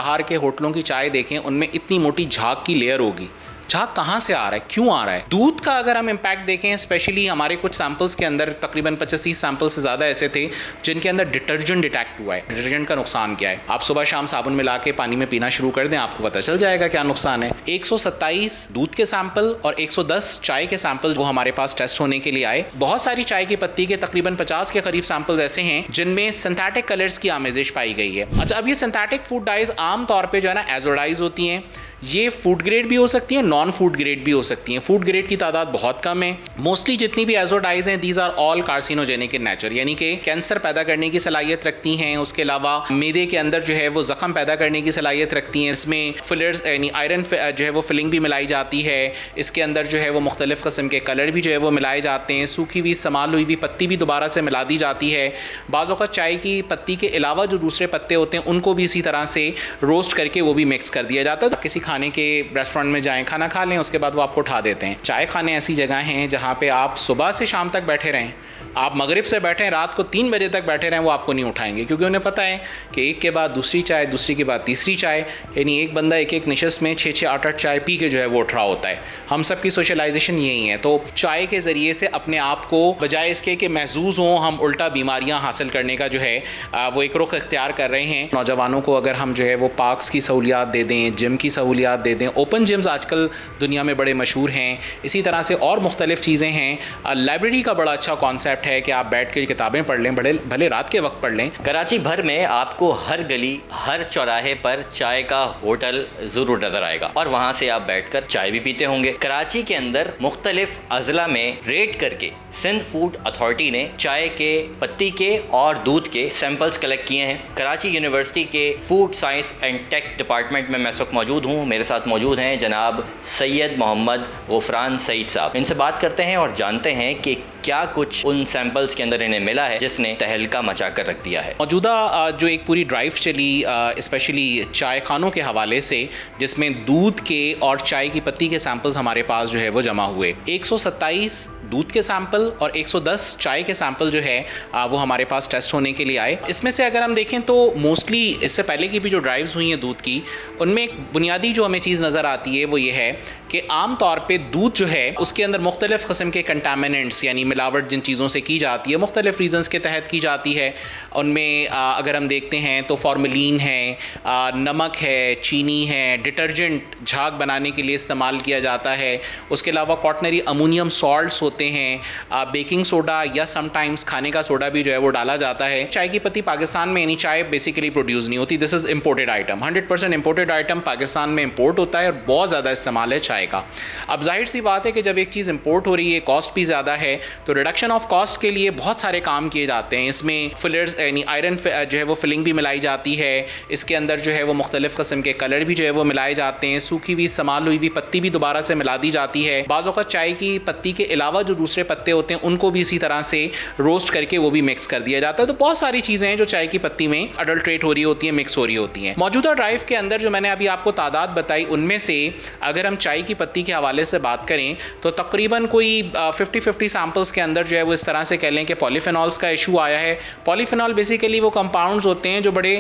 बाहर के होटलों की चाय देखें, उनमें इतनी मोटी झाग की लेयर होगी। झाग कहाँ से आ रहा है, क्यों आ रहा है? दूध का अगर हम इम्पैक्ट देखें, स्पेशली हमारे कुछ सैंपल्स के अंदर तकरीबन 25-30 सैंपल से ज़्यादा ऐसे थे जिनके अंदर डिटर्जेंट डिटेक्ट हुआ है। डिटर्जेंट का नुकसान क्या है? आप सुबह शाम साबुन मिला के पानी में पीना शुरू कर दें, आपको पता चल जाएगा क्या नुकसान है। 127 दूध के सैंपल और 110 चाय के सैंपल वो हमारे पास टेस्ट होने के लिए आए। बहुत सारी चाय की पत्ती के तकरीबन 50 के करीब सैंपल्स ऐसे हैं जिनमें सिंथेटिक कलर्स की आमेजिश पाई गई है। अच्छा, अब ये सिंथेटिक फूड डाइज आम तौर पर जो है ना एजोडाइज होती हैं। ये फूड ग्रेड भी हो सकती है, नॉन फूड ग्रेड भी हो सकती हैं। फूड ग्रेड की तादाद बहुत कम है। मोस्टली जितनी भी एजोडाइज हैं, these are all carcinogenic in nature, यानी कि कैंसर पैदा करने की सलाहियत रखती हैं। उसके अलावा मैदे के अंदर जो है वो जख्म पैदा करने की सलाहियत रखती हैं। इसमें फिलर्स यानी आयरन जो है वो फिलिंग भी मिलाई जाती है। इसके अंदर जो है वो मुख्तलिफ किस्म के कलर भी जो है वो मिलाए जाते हैं। सूखी हुई संभाल हुई पत्ती भी दोबारा से मिला दी जाती है। बाज़ औक़ात चाय की पत्ती के अलावा जो दूसरे पत्ते होते हैं उनको भी इसी तरह से रोस्ट करके वो भी मिक्स कर दिया जाता है। किसी खाने के रेस्टोरेंट में जाएं, खाना खा लें, उसके बाद वो आपको उठा देते हैं। चाय खाने ऐसी जगह हैं जहाँ पे आप सुबह से शाम तक बैठे रहें, आप मगरिब से बैठें, रात को 3 बजे तक बैठे रहें, वो आपको नहीं उठाएंगे, क्योंकि उन्हें पता है कि एक के बाद दूसरी चाय, दूसरी के बाद तीसरी चाय, यानी एक बंदा एक एक निशस्त में 6-6, 8-8 चाय पी के जो है वो उठ रहा होता है। हम सब की सोशलाइजेशन यही है। तो चाय के ज़रिए से अपने आप को बजाय इसके कि महजूज़ हों, हम उल्टा बीमारियाँ हासिल करने का जो है वो एक रुख इख्तियार कर रहे हैं। नौजवानों को अगर हम जो है वो पार्क्स की सहूलियात दे दें, जिम की सहूलियात दे दें, ओपन जिम्स आजकल दुनिया में बड़े मशहूर हैं। इसी तरह से और मुख्तलिफ चीज़ें हैं। लाइब्रेरी का बड़ा अच्छा कॉन्सेप्ट है कि आप बैठ के किताबें पढ़ लें, भले रात के वक्त पढ़ लें। कराची भर में आपको हर गली, हर चौराहे पर चाय का होटल ज़रूर नज़र आएगा और वहाँ से आप बैठकर चाय भी पीते होंगे। कराची के अंदर मुख्तलिफ अजला में रेड करके सिंध फूड अथॉरिटी ने चाय के पत्ती के और दूध के सैंपल्स कलेक्ट किए हैं। कराची यूनिवर्सिटी के food science and tech department में मैं इस वक्त मौजूद हूँ। मेरे साथ मौजूद हैं जनाब सैयद मोहम्मद गफरान सईद साहब। इनसे बात करते हैं और जानते हैं कि क्या कुछ उन सैंपल्स के अंदर इन्हें मिला है जिसने तहलका मचा कर रख दिया है। मौजूदा जो एक पूरी ड्राइव चली स्पेशली चाय खानों के हवाले से, जिसमें दूध के और चाय की पत्ती के सैंपल्स हमारे पास जो है वो जमा हुए। 127 दूध के सैंपल और 110 चाय के सैंपल जो है वो हमारे पास टेस्ट होने के लिए आए। इसमें से अगर हम देखें तो मोस्टली इससे पहले की भी जो ड्राइव्स हुई हैं दूध की, उनमें एक बुनियादी जो हमें चीज़ नज़र आती है वो ये है कि आम तौर पे दूध जो है उसके अंदर मुख्तलिफ़ किस्म के कंटामिनेंट्स यानी मिलावट जिन चीज़ों से की जाती है, मुख्तलिफ रीज़न्स के तहत की जाती है। उनमें अगर हम देखते हैं तो फार्मलिन है, नमक है, चीनी है, डिटर्जेंट झाग बनाने के लिए इस्तेमाल किया जाता है। उसके अलावा क्वाटनरी अमोनियम सॉल्ट्स होते हैं, बेकिंग सोडा या समटाइम्स खाने का सोडा भी जो है वो डाला जाता है। चाय की पत्ती पाकिस्तान में यानी चाय बेसिकली प्रोड्यूस नहीं होती, this is imported item. 100% imported item Pakistan में इम्पोर्ट होता है और बहुत ज़्यादा इस्तेमाल है चाय का। अब जाहिर सी बात है कि जब एक चीज़ इम्पोर्ट हो रही है, कॉस्ट भी ज़्यादा है, तो रिडक्शन ऑफ कॉस्ट के लिए बहुत सारे काम किए जाते हैं। इसमें फिलर्स यानी आयरन जो है वो फिलिंग भी मिलाई जाती है। इसके अंदर जो है वो मुख्तलिफ किस्म के कलर भी जो है वो मिलाए जाते हैं। सूखी हुई संभाल हुई पत्ती भी दोबारा से मिला दी जाती है। बाज़ औक़ात चाय की पत्ती के अलावा जो दूसरे पत्ते होते हैं उनको भी इसी तरह से रोस्ट करके वो भी मिक्स कर दिया जाता है। तो बहुत सारी चीज़ें हैं जो चाय की पत्ती में अडल्ट्रेट हो रही होती हैं, मिक्स हो रही होती हैं। मौजूदा ड्राइव के अंदर जो मैंने अभी आपको तादाद बताई, उनमें से अगर हम चाय की पत्ती के हवाले से बात करें तो तकरीबन कोई 50-50 सैंपल्स के अंदर जो है वो इस तरह से कह लें कि पॉलीफेनॉल्स का इशू आया है। पॉलीफेनॉल बेसिकली वो कंपाउंड्स होते हैं जो बड़े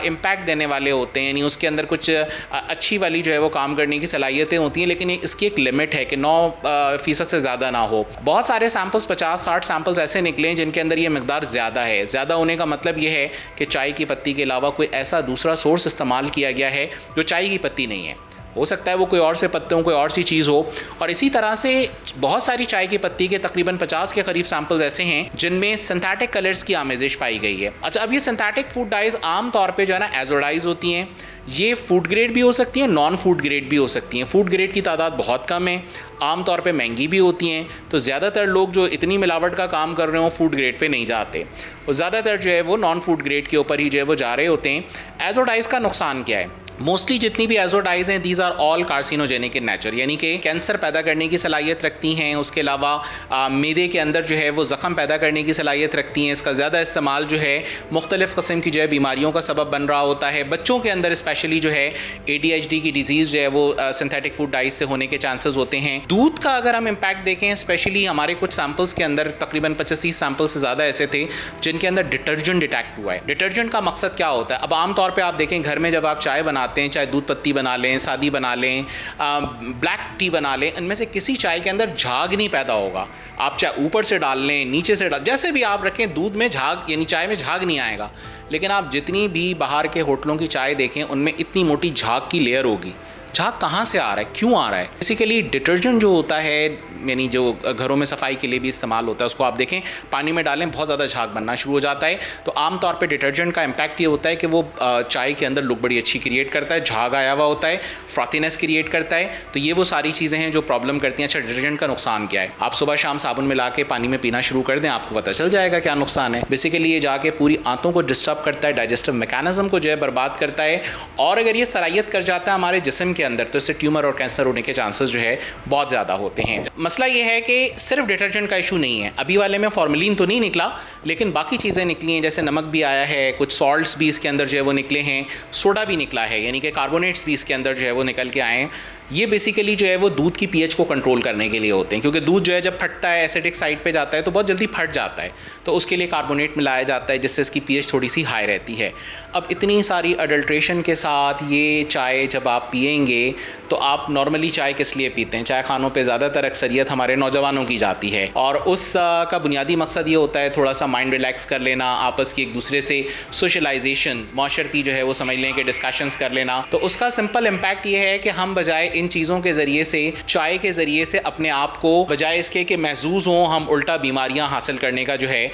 इम्पैक्ट देने वाले होते हैं, यानी उसके अंदर कुछ अच्छी वाली जो है वो काम करने की सलाहियतें होती हैं, लेकिन इसकी एक लिमिट है कि 9% से ज़्यादा ना हो। बहुत सारे सैंपल्स 50-60 सैंपल्स ऐसे निकले जिनके अंदर ये मकदार ज़्यादा है। ज़्यादा होने का मतलब ये है कि चाय की पत्ती के अलावा कोई ऐसा दूसरा सोर्स इस्तेमाल किया गया है जो चाय की पत्ती नहीं है। हो सकता है वो कोई और से पत्ते हों, कोई और सी चीज़ हो। और इसी तरह से बहुत सारी चाय की पत्ती के तकरीबन 50 के करीब सैंपल्स ऐसे हैं जिनमें सिंथेटिक कलर्स की आमेजिश पाई गई है। अच्छा, अब ये सिंथेटिक फूड डाइज आम तौर पे जो है ना एजोडाइज होती हैं। ये फूड ग्रेड भी हो सकती हैं, नॉन फूड ग्रेड भी हो सकती हैं। फूड ग्रेड की तादाद बहुत कम है, आम तौर पे महंगी भी होती हैं। तो ज़्यादातर लोग जो इतनी मिलावट का काम कर रहे हो फूड ग्रेड पे नहीं जाते, और ज़्यादातर जो है वो नॉन फूड ग्रेड के ऊपर ही जो है वो जा रहे होते हैं। एजोडाइज का नुकसान क्या है? मोस्टली जितनी भी एजोडाइज हैं these are all carcinogenic in nature, यानी कि कैंसर पैदा करने की सलाहियत रखती हैं। उसके अलावा मैदे के अंदर जो है वो ज़ख़म पैदा करने की सलाहियत रखती हैं। इसका ज़्यादा इस्तेमाल जो है मुख्तलिफ़ किस्म की जो है बीमारियों का सबब बन रहा होता है। बच्चों के अंदर स्पेशली जो है ADHD की डिजीज़ जो है वो सिंथेटिक फूड डाइट से होने के चांसेस होते हैं। दूध का अगर हम इम्पैक्ट देखें, स्पेशली हमारे कुछ सैम्पल्स के अंदर तकरीबन 25-30 सैम्पल से ज़्यादा ऐसे थे जिनके अंदर डिटर्जेंट डिटेक्ट हुआ है। डिटर्जेंट का मकसद क्या होता है? अब आमतौर पर आप देखें घर में जब आप चाय बनाते हैं, चाहे दूध पत्ती बना लें, सादी बना लें, ब्लैक टी बना लें, इनमें से किसी चाय के अंदर झाग नहीं पैदा होगा। आप चाहे ऊपर से डाल लें, नीचे से डाल, जैसे भी आप रखें, दूध में झाग यानी चाय में झाग नहीं आएगा। लेकिन आप जितनी भी बाहर के होटलों की चाय देखें उनमें इतनी मोटी झाग की लेयर होगी। झाग कहाँ से आ रहा है, क्यों आ रहा है? बेसिकली डिटर्जेंट जो होता है, यानी जो घरों में सफाई के लिए भी इस्तेमाल होता है, उसको आप देखें पानी में डालें बहुत ज़्यादा झाग बनना शुरू हो जाता है। तो आमतौर पे डिटर्जेंट का इम्पैक्ट ये होता है कि वो चाय के अंदर लुक बड़ी अच्छी क्रिएट करता है, झाग आया हुआ होता है, फ्रॉथीनेस क्रिएट करता है। तो ये वो सारी चीज़ें हैं जो प्रॉब्लम करती हैं। अच्छा, डिटर्जेंट का नुकसान क्या है? आप सुबह शाम साबुन मिला के पानी में पीना शुरू कर दें, आपको पता चल जाएगा क्या नुकसान है। बेसिकली ये जाके पूरी आंतों को डिस्टर्ब करता है, डाइजेस्टिव मैकेनिज्म को जो है बर्बाद करता है। और अगर ये सलाहियत कर जाता है हमारे जिस्म के अंदर तो इससे ट्यूमर और कैंसर होने के चांसेस जो है बहुत ज़्यादा होते हैं। मसला ये है कि सिर्फ डिटर्जेंट का इशू नहीं है। अभी वाले में फॉर्मेलिन तो नहीं निकला, लेकिन बाकी चीज़ें निकली हैं, जैसे नमक भी आया है, कुछ सॉल्ट्स भी इसके अंदर जो है वो निकले हैं, सोडा भी निकला है, यानी कि कार्बोनेट्स भी इसके अंदर जो है वो निकल के आए हैं। ये बेसिकली जो है वो दूध की पीएच को कंट्रोल करने के लिए होते हैं, क्योंकि दूध जो है जब फटता है, एसिडिक साइड पे जाता है तो बहुत जल्दी फट जाता है। तो उसके लिए कार्बोनेट मिलाया जाता है जिससे इसकी पीएच थोड़ी सी हाई रहती है। अब इतनी सारी अडल्ट्रेशन के साथ ये चाय जब आप पिएंगे तो आप नॉर्मली चाय किस लिए पीते हैं? चाय खानों पे ज़्यादातर अक्सरियत हमारे नौजवानों की जाती है और उस का बुनियादी मकसद ये होता है थोड़ा सा माइंड रिलैक्स कर लेना, आपस की एक दूसरे से सोशलाइजेशन, माशरती जो है वो समझ लें कि डिस्कशंस कर लेना। तो उसका सिंपल इम्पैक्ट ये है कि हम बजाय इन चीज़ों के ज़रिए से, चाय के ज़रिए से अपने आप को बजाय इसके कि महसूस हों, हम उल्टा बीमारियां हासिल करने का जो है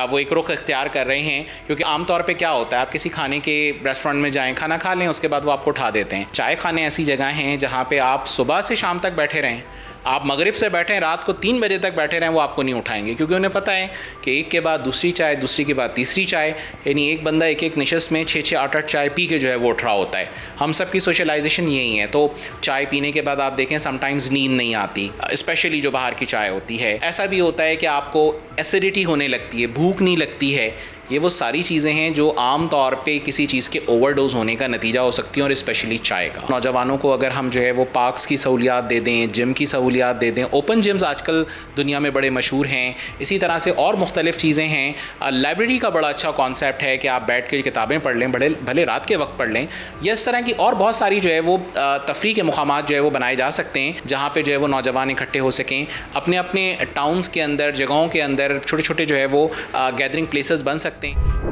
वो एक रुख इख्तियार कर रहे हैं। क्योंकि आमतौर पे क्या होता है, आप किसी खाने के रेस्टोरेंट में जाएं, खाना खा लें, उसके बाद वो आपको उठा देते हैं। चाय खाने ऐसी जगह हैं जहाँ पे आप सुबह से शाम तक बैठे रहें, आप मगरिब से बैठें, रात को 3 बजे तक बैठे रहें, वो आपको नहीं उठाएंगे, क्योंकि उन्हें पता है कि एक के बाद दूसरी चाय, दूसरी के बाद तीसरी चाय, यानी एक बंदा एक एक नशस्त में 6-6, 8-8 चाय पी के जो है वो उठ रहा होता है। हम सब की सोशलाइजेशन यही है। तो चाय पीने के बाद आप देखें समटाइम्स नींद नहीं आती, स्पेशली जो बाहर की चाय होती है। ऐसा भी होता है कि आपको एसिडिटी होने लगती है, भूख नहीं लगती है। ये वो सारी चीज़ें हैं जो आम तौर पे किसी चीज़ के ओवरडोज होने का नतीजा हो सकती हैं, और स्पेशली चाय का। नौजवानों को अगर हम जो है वो पार्क्स की सहूलियात दे दें, जिम की सहूलियात दे दें, ओपन जिम्स आजकल दुनिया में बड़े मशहूर हैं, इसी तरह से और मुख्तलिफ़ चीज़ें हैं। लाइब्रेरी का बड़ा अच्छा कॉन्सेप्ट है कि आप बैठ के किताबें पढ़ लें, भले रात के वक्त पढ़ लें। ये इस तरह की और बहुत सारी जो है वो तफरी के मुकामात जो है वो बनाए जा सकते हैं, जहाँ पर जो है वो नौजवान इकट्ठे हो सकें। अपने अपने टाउन्स के अंदर, जगहों के अंदर छोटे छोटे जो है वो गैदरिंग प्लेसेस बन सकते हैं।